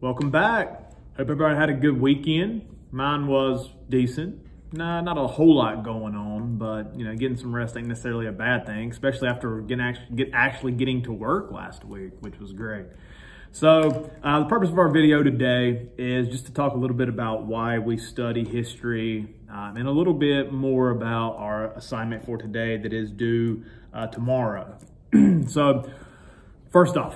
Welcome back. Hope everybody had a good weekend. Mine was decent. Nah, not a whole lot going on, but getting some rest ain't necessarily a bad thing, especially after actually getting to work last week, which was great. So the purpose of our video today is just to talk a little bit about why we study history and a little bit more about our assignment for today that is due tomorrow. So first off,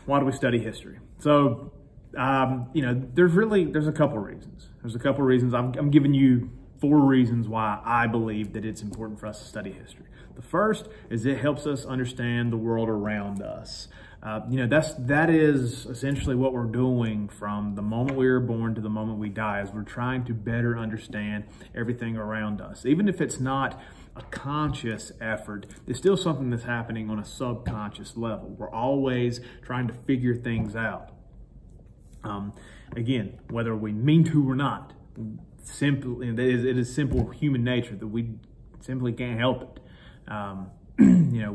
why do we study history? So there's a couple reasons. There's a couple reasons. I'm giving you 4 reasons why I believe that it's important for us to study history. The first is it helps us understand the world around us. That is essentially what we're doing from the moment we were born to the moment we die, is we're trying to better understand everything around us. Even if it's not a conscious effort, it's still something that's happening on a subconscious level. We're always trying to figure things out. Again, whether we mean to or not, it is simple human nature that we simply can't help it.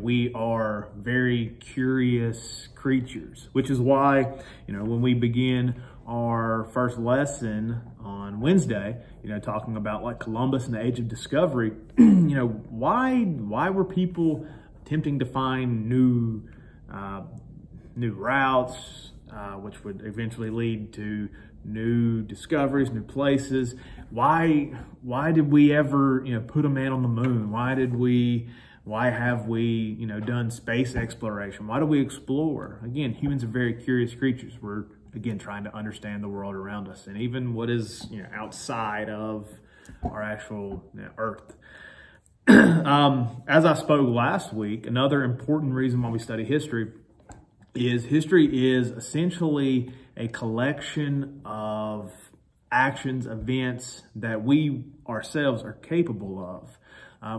We are very curious creatures, which is why, when we begin our first lesson on Wednesday, talking about like Columbus and the Age of Discovery, why were people attempting to find new routes, which would eventually lead to new discoveries, new places? Why did we ever, put a man on the moon? Why have we, done space exploration? Why do we explore? Again, humans are very curious creatures. We're, again, trying to understand the world around us and even what is, outside of our actual Earth. As I spoke last week, another important reason why we study history is essentially a collection of actions, events that we ourselves are capable of.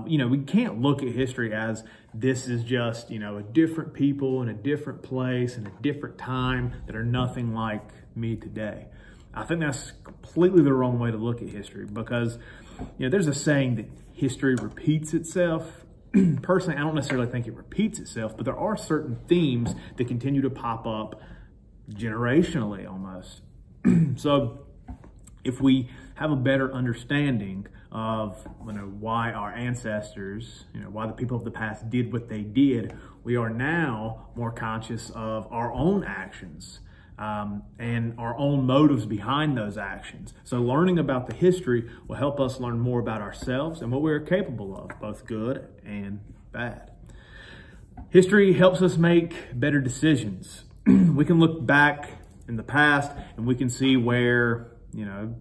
We can't look at history as this is just, a different people in a different place in a different time that are nothing like me today. I think that's completely the wrong way to look at history because, there's a saying that history repeats itself. Personally, I don't necessarily think it repeats itself, but there are certain themes that continue to pop up generationally almost. So if we have a better understanding of why our ancestors, why the people of the past did what they did, we are now more conscious of our own actions and our own motives behind those actions. So learning about the history will help us learn more about ourselves and what we're capable of, both good and bad. History helps us make better decisions. We can look back in the past and we can see where,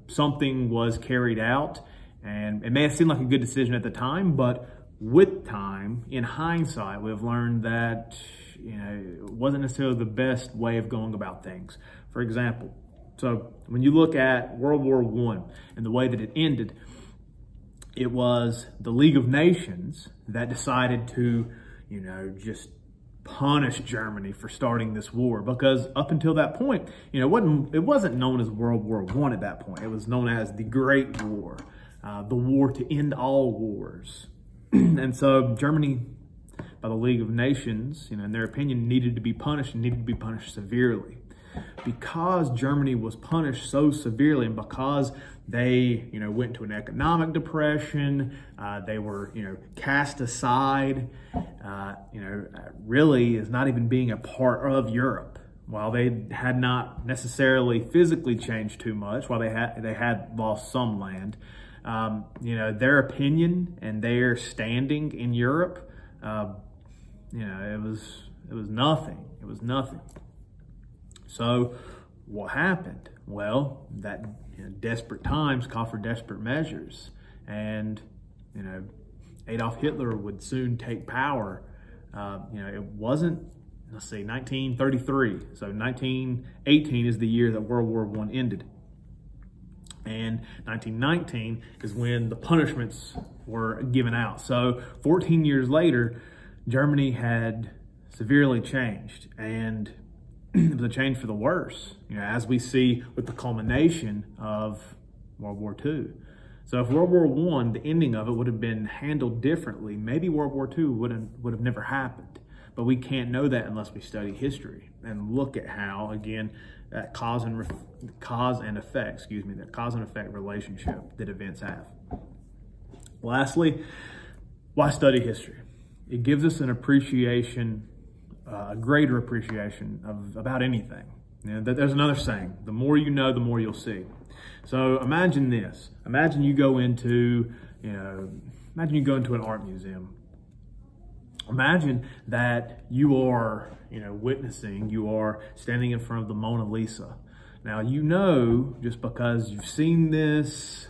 something was carried out, and it may have seemed like a good decision at the time, but with time, in hindsight, we've learned that it wasn't necessarily the best way of going about things. For example, so when you look at World War I and the way that it ended, it was the League of Nations that decided to, just punish Germany for starting this war, because up until that point, it wasn't known as World War I at that point. It was known as the Great War, the war to end all wars. And so Germany, by the League of Nations, in their opinion, needed to be punished and needed to be punished severely. Because Germany was punished so severely and because they, went into an economic depression, they were, cast aside, really as not even being a part of Europe. While they had not necessarily physically changed too much, while they had lost some land, their opinion and their standing in Europe, it was nothing. It was nothing. So what happened? Well, that desperate times call for desperate measures, and Adolf Hitler would soon take power. It wasn't, 1933. So 1918 is the year that World War I ended. And 1919 is when the punishments were given out. So 14 years later, Germany had severely changed, and it was a change for the worse, as we see with the culmination of World War II. So if World War I, the ending of it would have been handled differently, maybe World War II would have never happened. but we can't know that unless we study history and look at how, again, that cause and effect relationship that events have. Lastly, why study history? It gives us an appreciation, a greater appreciation of about anything. You know, there's another saying: the more you know, the more you'll see. So imagine this. Imagine you go into an art museum. Imagine that you are, witnessing, you are standing in front of the Mona Lisa. Now, just because you've seen this,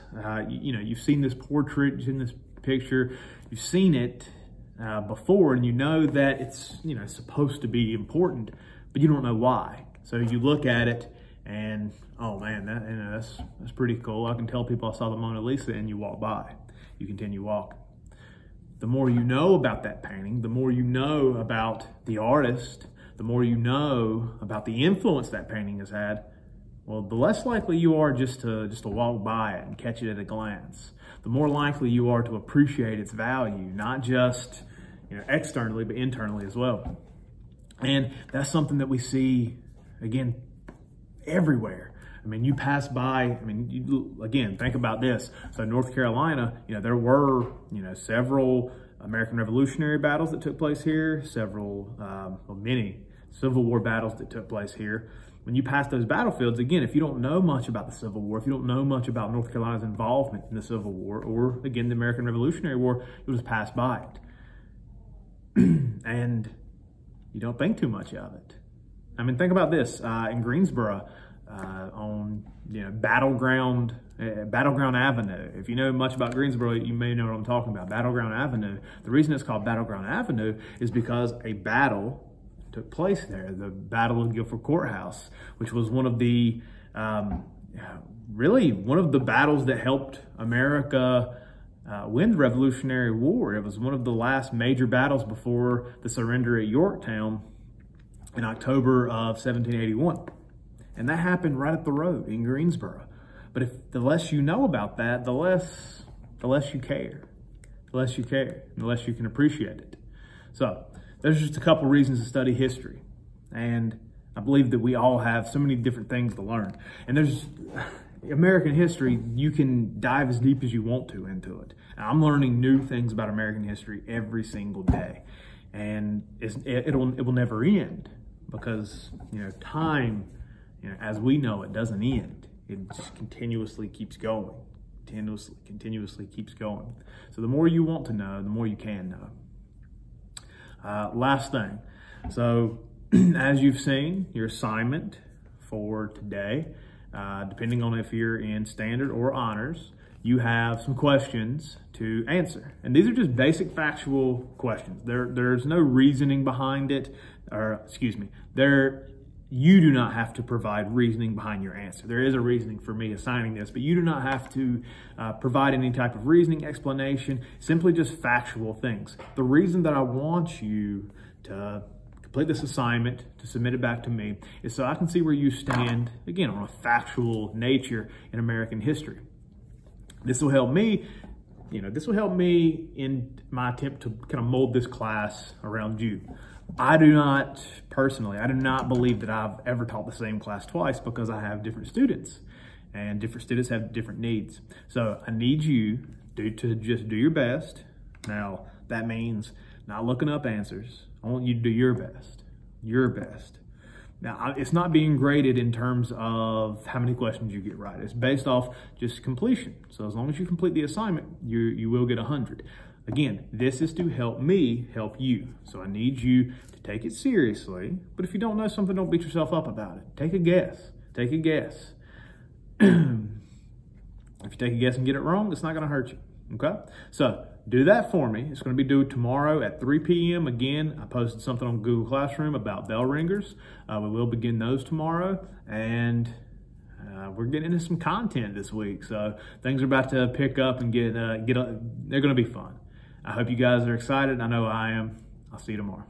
you've seen this portrait, you've seen this picture, you've seen it before, and you know that it's, supposed to be important, but you don't know why. So you look at it and, oh man, that's pretty cool. I can tell people I saw the Mona Lisa, and you walk by. You continue walking. The more you know about that painting, the more you know about the artist, the more you know about the influence that painting has had, well, the less likely you are just to walk by it and catch it at a glance. The more likely you are to appreciate its value, not just externally, but internally as well. And that's something that we see, again, everywhere. I mean, you pass by, again, think about this. So North Carolina, there were, several American Revolutionary battles that took place here, many Civil War battles that took place here. When you pass those battlefields, again, if you don't know much about the Civil War, if you don't know much about North Carolina's involvement in the Civil War, or again, the American Revolutionary War, you'll just pass by it. And you don't think too much of it. Think about this, in Greensboro, on Battleground Avenue. If you know much about Greensboro, you may know what I'm talking about. Battleground Avenue. The reason it's called Battleground Avenue is because a battle took place there, the Battle of Guilford Courthouse, which was one of the really one of the battles that helped America win the Revolutionary War. It was one of the last major battles before the surrender at Yorktown in October of 1781. And that happened right up the road in Greensboro. But the less you know about that, the less you care. The less you care, the less you can appreciate it. So there's just a couple reasons to study history. And I believe that we all have so many different things to learn. And there's American history, you can dive as deep as you want to into it. And I'm learning new things about American history every single day. And it will never end, because time, as we know, it doesn't end. It just continuously keeps going. Continuously keeps going. So the more you want to know, the more you can know. Last thing. So as you've seen, your assignment for today, depending on if you're in standard or honors, you have some questions to answer. And these are just basic factual questions. There's no reasoning behind it, you do not have to provide reasoning behind your answer. There is a reasoning for me assigning this, but you do not have to provide any type of reasoning, explanation, simply just factual things. The reason that I want you to complete this assignment, to submit it back to me, is so I can see where you stand, again, on a factual nature in American history. This will help me, in my attempt to kind of mold this class around you. I do not believe that I've ever taught the same class twice, because I have different students, and different students have different needs. So I need you to just do your best. Now, that means not looking up answers. I want you to do your best. Now, it's not being graded in terms of how many questions you get right. It's based off just completion. So as long as you complete the assignment, you will get 100. Again, this is to help me help you. So I need you to take it seriously. But if you don't know something, don't beat yourself up about it. Take a guess. If you take a guess and get it wrong, it's not going to hurt you. Okay? So do that for me. It's going to be due tomorrow at 3 p.m. Again, I posted something on Google Classroom about bell ringers. We will begin those tomorrow. And we're getting into some content this week. So things are about to pick up and they're going to be fun. I hope you guys are excited. I know I am. I'll see you tomorrow.